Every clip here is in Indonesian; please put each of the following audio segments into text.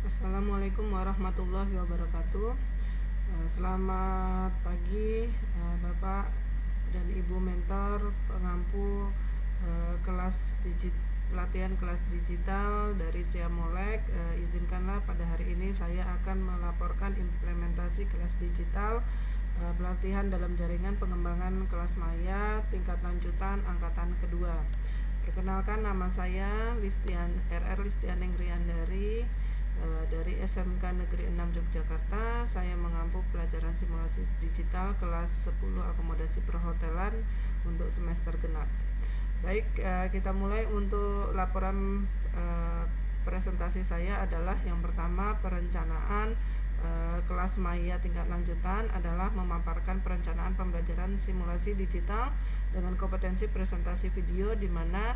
Assalamualaikum warahmatullahi wabarakatuh. Selamat pagi, Bapak dan Ibu mentor pengampu pelatihan kelas digital dari Siamolek. Izinkanlah pada hari ini saya akan melaporkan implementasi kelas digital pelatihan dalam jaringan pengembangan kelas maya tingkat lanjutan angkatan kedua. Perkenalkan, nama saya RR Listianing Riandari dari SMK Negeri 6 Yogyakarta. Saya mengampu pelajaran simulasi digital kelas 10 akomodasi perhotelan untuk semester genap. Baik, kita mulai. Untuk laporan presentasi saya adalah yang pertama, perencanaan kelas maya tingkat lanjutan adalah memaparkan perencanaan pembelajaran simulasi digital dengan kompetensi presentasi video, di mana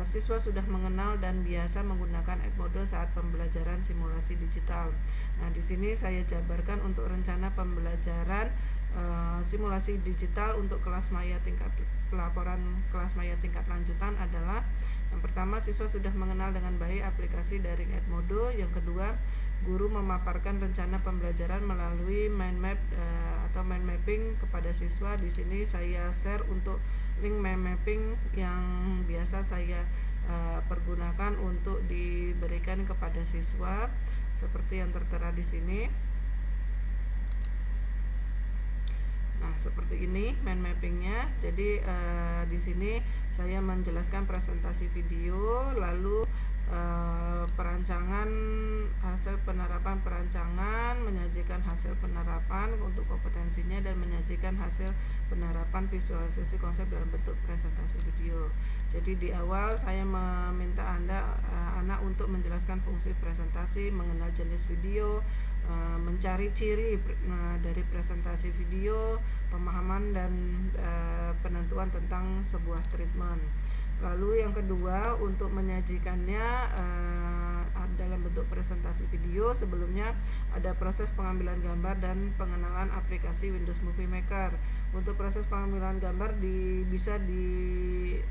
siswa sudah mengenal dan biasa menggunakan Edmodo saat pembelajaran simulasi digital. Nah, di sini saya jabarkan untuk rencana pembelajaran simulasi digital untuk kelas maya pelaporan kelas maya tingkat lanjutan adalah: yang pertama, siswa sudah mengenal dengan baik aplikasi daring Edmodo. Yang kedua, guru memaparkan rencana pembelajaran melalui mind map atau mind mapping kepada siswa. Di sini saya share untuk link mind mapping yang biasa saya pergunakan untuk diberikan kepada siswa seperti yang tertera di sini. Nah, seperti ini mind mappingnya. Jadi di sini saya menjelaskan presentasi video, lalu perancangan hasil penerapan perancangan, menyajikan hasil penerapan untuk kompetensinya, dan menyajikan hasil penerapan visualisasi konsep dalam bentuk presentasi video. Jadi di awal saya meminta anak untuk menjelaskan fungsi presentasi, mengenal jenis video, mencari ciri dari presentasi video, pemahaman dan penentuan tentang sebuah treatment. Lalu yang kedua, untuk menyajikannya dalam bentuk presentasi video, sebelumnya ada proses pengambilan gambar dan pengenalan aplikasi Windows Movie Maker. Untuk proses pengambilan gambar bisa dipelajari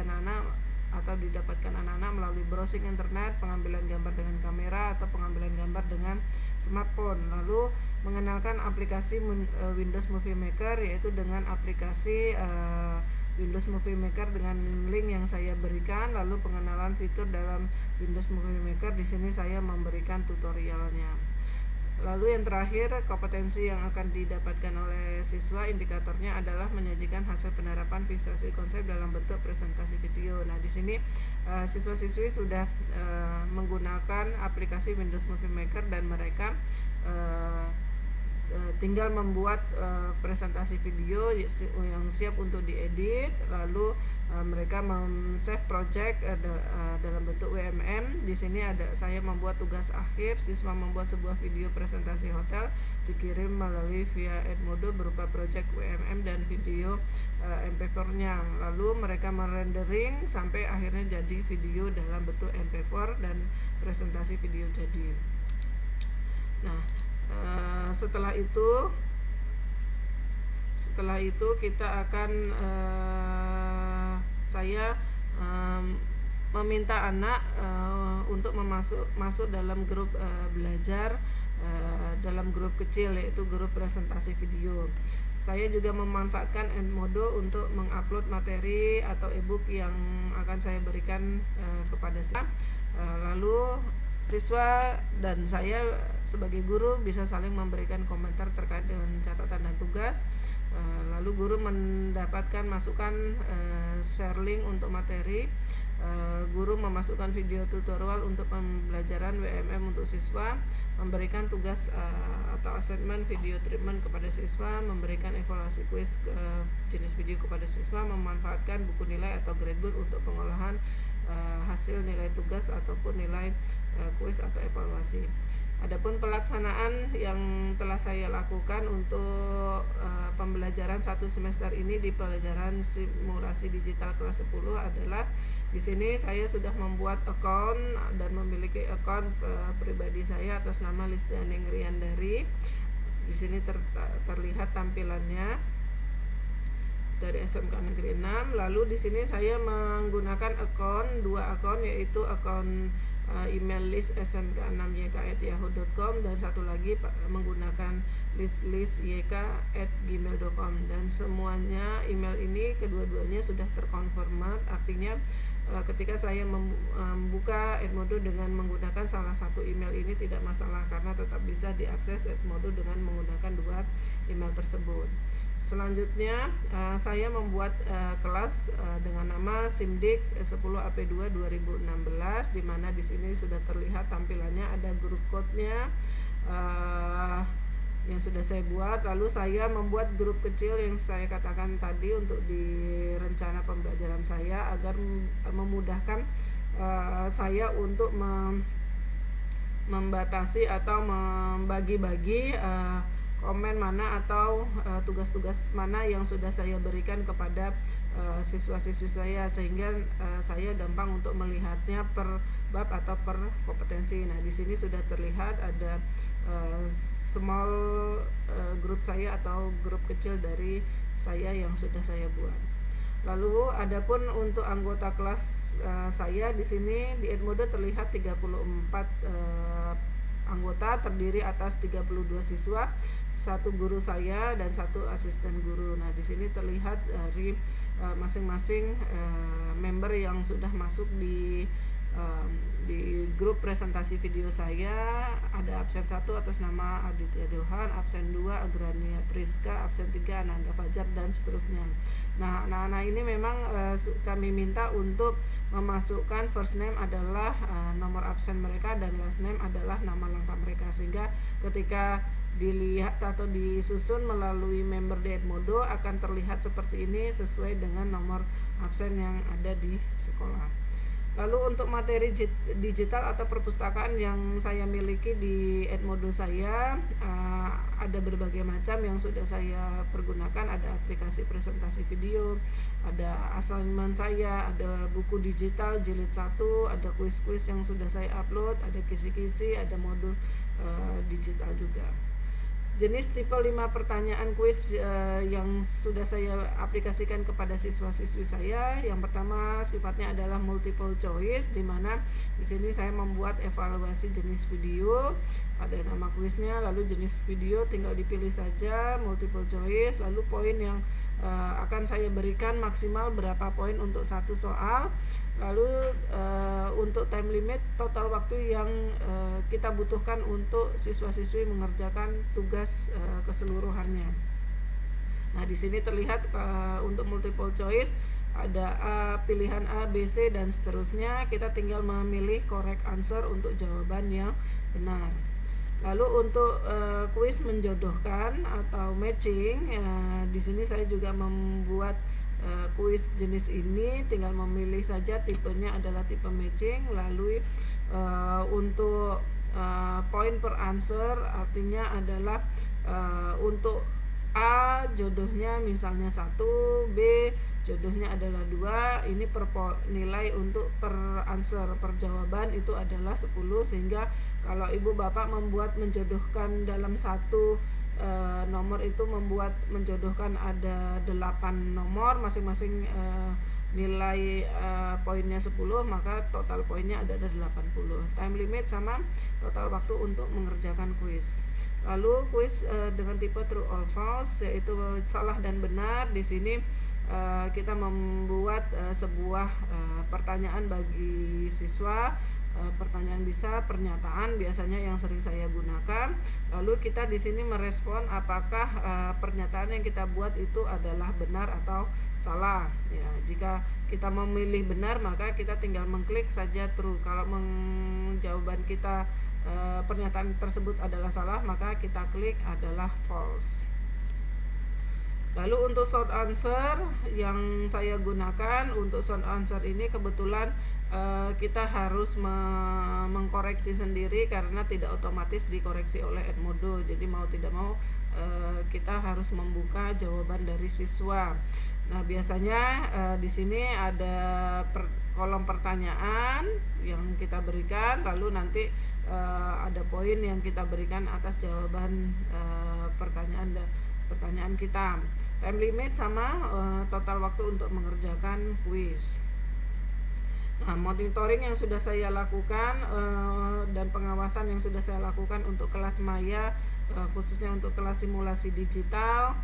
anak-anak atau didapatkan anak-anak melalui browsing internet, pengambilan gambar dengan kamera atau pengambilan gambar dengan smartphone. Lalu mengenalkan aplikasi Windows Movie Maker, yaitu dengan aplikasi Windows Movie Maker dengan link yang saya berikan. Lalu pengenalan fitur dalam Windows Movie Maker, di sini saya memberikan tutorialnya. Lalu yang terakhir, kompetensi yang akan didapatkan oleh siswa, indikatornya adalah menyajikan hasil penerapan visualisasi konsep dalam bentuk presentasi video. Nah, di sini siswa-siswi sudah menggunakan aplikasi Windows Movie Maker dan mereka tinggal membuat presentasi video yang siap untuk diedit. Lalu mereka save project dalam bentuk WMM. Di sini saya membuat tugas akhir, siswa membuat sebuah video presentasi hotel, dikirim melalui via Edmodo berupa project WMM dan video MP4-nya. Lalu mereka merendering sampai akhirnya jadi video dalam bentuk MP4 dan presentasi video jadi. Nah, setelah itu kita akan saya meminta anak untuk masuk dalam grup belajar dalam grup kecil, yaitu grup presentasi video. Saya juga memanfaatkan Edmodo untuk mengupload materi atau ebook yang akan saya berikan kepada siswa. Lalu siswa dan saya sebagai guru bisa saling memberikan komentar terkait dengan catatan dan tugas. Lalu guru mendapatkan masukan, share link untuk materi. Guru memasukkan video tutorial untuk pembelajaran WMM untuk siswa, memberikan tugas atau assignment video treatment kepada siswa, memberikan evaluasi kuis jenis video kepada siswa, memanfaatkan buku nilai atau gradebook untuk pengolahan hasil nilai tugas ataupun nilai kuis atau evaluasi. Adapun pelaksanaan yang telah saya lakukan untuk pembelajaran satu semester ini di pelajaran simulasi digital kelas 10 adalah: di sini saya sudah membuat account dan memiliki account pribadi saya atas nama Listianing Riandari. Di sini terlihat tampilannya dari SMK Negeri 6. Lalu di sini saya menggunakan dua akun, yaitu akun email list smk6yk@yahoo.com, dan satu lagi menggunakan list yk@gmail.com, dan semuanya email ini kedua-duanya sudah terkonfirmasi. Artinya ketika saya membuka Edmodo dengan menggunakan salah satu email ini tidak masalah, karena tetap bisa diakses Edmodo dengan menggunakan dua email tersebut. Selanjutnya saya membuat kelas dengan nama Simdik 10 AP2 2016, di mana di sini sudah terlihat tampilannya, ada grup code-nya yang sudah saya buat. Lalu saya membuat grup kecil yang saya katakan tadi untuk di rencana pembelajaran saya, agar memudahkan saya untuk membatasi atau membagi-bagi komen mana atau tugas-tugas mana yang sudah saya berikan kepada siswa-siswi saya, sehingga saya gampang untuk melihatnya per bab atau per kompetensi. Nah, di sini sudah terlihat ada small grup saya atau grup kecil dari saya yang sudah saya buat. Lalu adapun untuk anggota kelas saya di sini di Edmodo terlihat 34 anggota, terdiri atas 32 siswa, satu guru saya dan satu asisten guru. Nah, di sini terlihat dari masing-masing member yang sudah masuk di grup presentasi video saya. Ada absen 1 atas nama Aditya Dohan, absen 2 Agrania Priska, absen 3 Ananda Fajar, dan seterusnya. Nah, anak-anak ini memang kami minta untuk memasukkan first name adalah nomor absen mereka, dan last name adalah nama lengkap mereka, sehingga ketika dilihat atau disusun melalui member di Edmodo akan terlihat seperti ini sesuai dengan nomor absen yang ada di sekolah. Lalu untuk materi digital atau perpustakaan yang saya miliki di Edmodo saya ada berbagai macam yang sudah saya pergunakan. Ada aplikasi presentasi video, ada assignment saya, ada buku digital jilid 1, ada kuis-kuis yang sudah saya upload, ada kisi-kisi, ada modul digital juga. Jenis tipe 5 pertanyaan kuis yang sudah saya aplikasikan kepada siswa-siswi saya. Yang pertama sifatnya adalah multiple choice, di mana di sini saya membuat evaluasi jenis video, ada nama kuisnya, lalu jenis video tinggal dipilih saja, multiple choice, lalu poin yang akan saya berikan maksimal berapa poin untuk satu soal. Lalu untuk time limit, total waktu yang kita butuhkan untuk siswa-siswi mengerjakan tugas keseluruhannya. Nah, di sini terlihat untuk multiple choice ada pilihan A, B, C, dan seterusnya. Kita tinggal memilih correct answer untuk jawaban yang benar. Lalu untuk kuis menjodohkan atau matching, di sini saya juga membuat kuis jenis ini, tinggal memilih saja tipenya adalah tipe matching. Lalu untuk poin per answer artinya adalah untuk A jodohnya misalnya 1, B jodohnya adalah 2, ini nilai untuk per answer, per jawaban itu adalah 10, sehingga kalau ibu bapak membuat menjodohkan dalam satu nomor itu menjodohkan ada 8 nomor, masing-masing nilai poinnya 10, maka total poinnya ada 80. Time limit sama total waktu untuk mengerjakan kuis. Lalu kuis dengan tipe true or false, yaitu salah dan benar. Di sini kita membuat sebuah pertanyaan bagi siswa. Pertanyaan bisa pernyataan biasanya yang sering saya gunakan. Lalu kita di sini merespon apakah pernyataan yang kita buat itu adalah benar atau salah. Ya, jika kita memilih benar, maka kita tinggal mengklik saja true. Kalau jawaban kita pernyataan tersebut adalah salah, maka kita klik adalah false. Lalu untuk short answer yang saya gunakan, untuk short answer ini kebetulan kita harus mengkoreksi sendiri karena tidak otomatis dikoreksi oleh Edmodo. Jadi mau tidak mau kita harus membuka jawaban dari siswa. Nah, biasanya di sini ada kolom pertanyaan yang kita berikan, lalu nanti ada poin yang kita berikan atas jawaban pertanyaan kita. Time limit sama total waktu untuk mengerjakan kuis. Monitoring yang sudah saya lakukan dan pengawasan yang sudah saya lakukan untuk kelas maya, khususnya untuk kelas simulasi digital,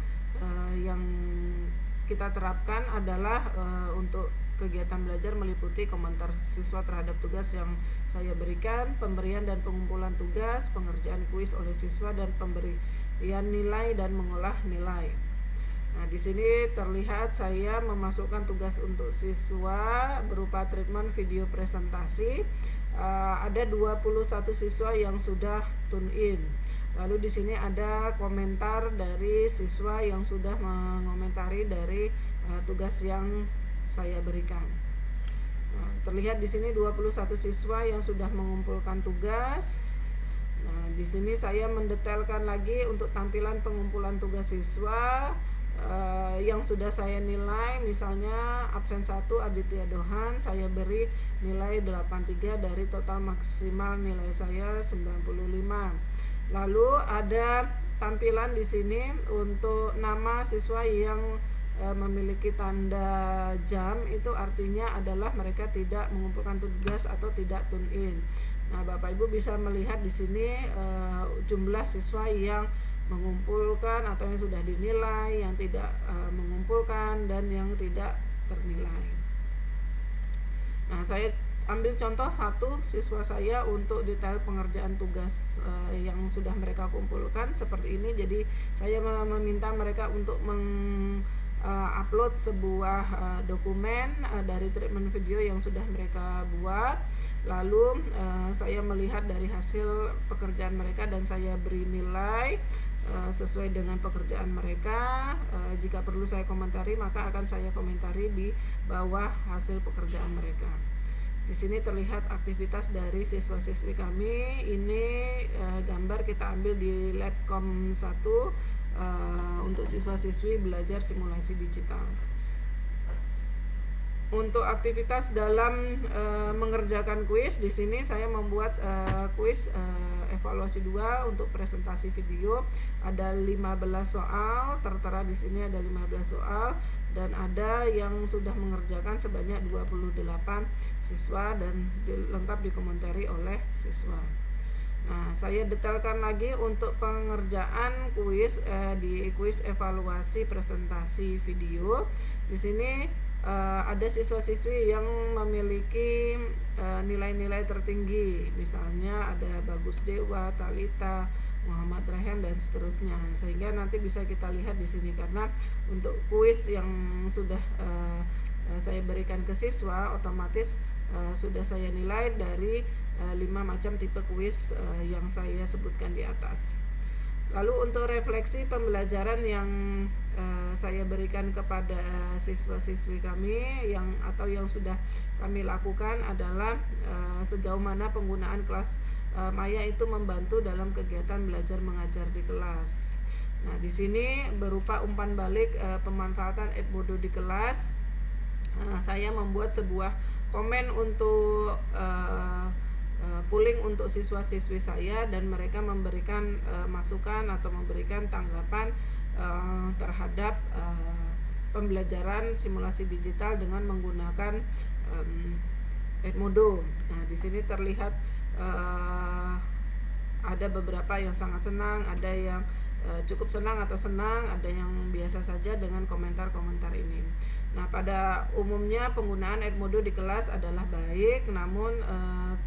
yang kita terapkan adalah untuk kegiatan belajar meliputi komentar siswa terhadap tugas yang saya berikan, pemberian dan pengumpulan tugas, pengerjaan kuis oleh siswa, dan pemberian nilai dan mengolah nilai. Nah, di sini terlihat saya memasukkan tugas untuk siswa berupa treatment video presentasi. Ada 21 siswa yang sudah tune in. Lalu di sini ada komentar dari siswa yang sudah mengomentari dari tugas yang saya berikan. Nah, terlihat di sini 21 siswa yang sudah mengumpulkan tugas. Nah, di sini saya mendetailkan lagi untuk tampilan pengumpulan tugas siswa yang sudah saya nilai. Misalnya absen 1 Aditya Dohan, saya beri nilai 83 dari total maksimal nilai saya 95. Lalu ada tampilan di sini untuk nama siswa yang memiliki tanda jam, itu artinya adalah mereka tidak mengumpulkan tugas atau tidak tune in. Nah, Bapak Ibu bisa melihat di sini jumlah siswa yang mengumpulkan atau yang sudah dinilai, yang tidak mengumpulkan, dan yang tidak ternilai. Nah, saya ambil contoh satu siswa saya untuk detail pengerjaan tugas yang sudah mereka kumpulkan seperti ini. Jadi saya meminta mereka untuk upload sebuah dokumen dari treatment video yang sudah mereka buat. Lalu saya melihat dari hasil pekerjaan mereka dan saya beri nilai sesuai dengan pekerjaan mereka. Jika perlu saya komentari, maka akan saya komentari di bawah hasil pekerjaan mereka. Di sini terlihat aktivitas dari siswa-siswi kami. Ini gambar kita ambil di Labcom 1 untuk siswa-siswi belajar simulasi digital. Untuk aktivitas dalam mengerjakan kuis, di sini saya membuat kuis evaluasi 2 untuk presentasi video. Ada 15 soal, tertera di sini ada 15 soal, dan ada yang sudah mengerjakan sebanyak 28 siswa dan lengkap dikomentari oleh siswa. Nah, saya detailkan lagi untuk pengerjaan kuis di kuis evaluasi presentasi video. Di sini ada siswa-siswi yang memiliki nilai-nilai tertinggi, misalnya ada Bagus Dewa, Talita, Muhammad Rehan, dan seterusnya. Sehingga nanti bisa kita lihat di sini, karena untuk kuis yang sudah saya berikan ke siswa, otomatis sudah saya nilai dari 5 macam tipe kuis yang saya sebutkan di atas. Lalu untuk refleksi pembelajaran yang saya berikan kepada siswa-siswi kami yang sudah kami lakukan adalah sejauh mana penggunaan kelas maya itu membantu dalam kegiatan belajar mengajar di kelas. Nah, di sini berupa umpan balik pemanfaatan Edmodo di kelas. Saya membuat sebuah komen untuk polling untuk siswa-siswi saya, dan mereka memberikan masukan atau memberikan tanggapan terhadap pembelajaran simulasi digital dengan menggunakan Edmodo. Nah, di sini terlihat ada beberapa yang sangat senang, ada yang cukup senang atau senang, ada yang biasa saja dengan komentar-komentar ini. Nah, pada umumnya penggunaan Edmodo di kelas adalah baik, namun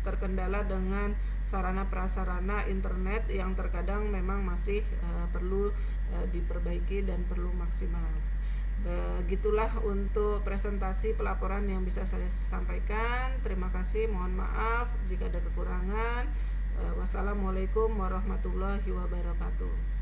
terkendala dengan sarana prasarana internet yang terkadang memang masih perlu diperbaiki dan perlu maksimal. Begitulah untuk presentasi pelaporan yang bisa saya sampaikan. Terima kasih, mohon maaf jika ada kekurangan. Wassalamualaikum warahmatullahi wabarakatuh.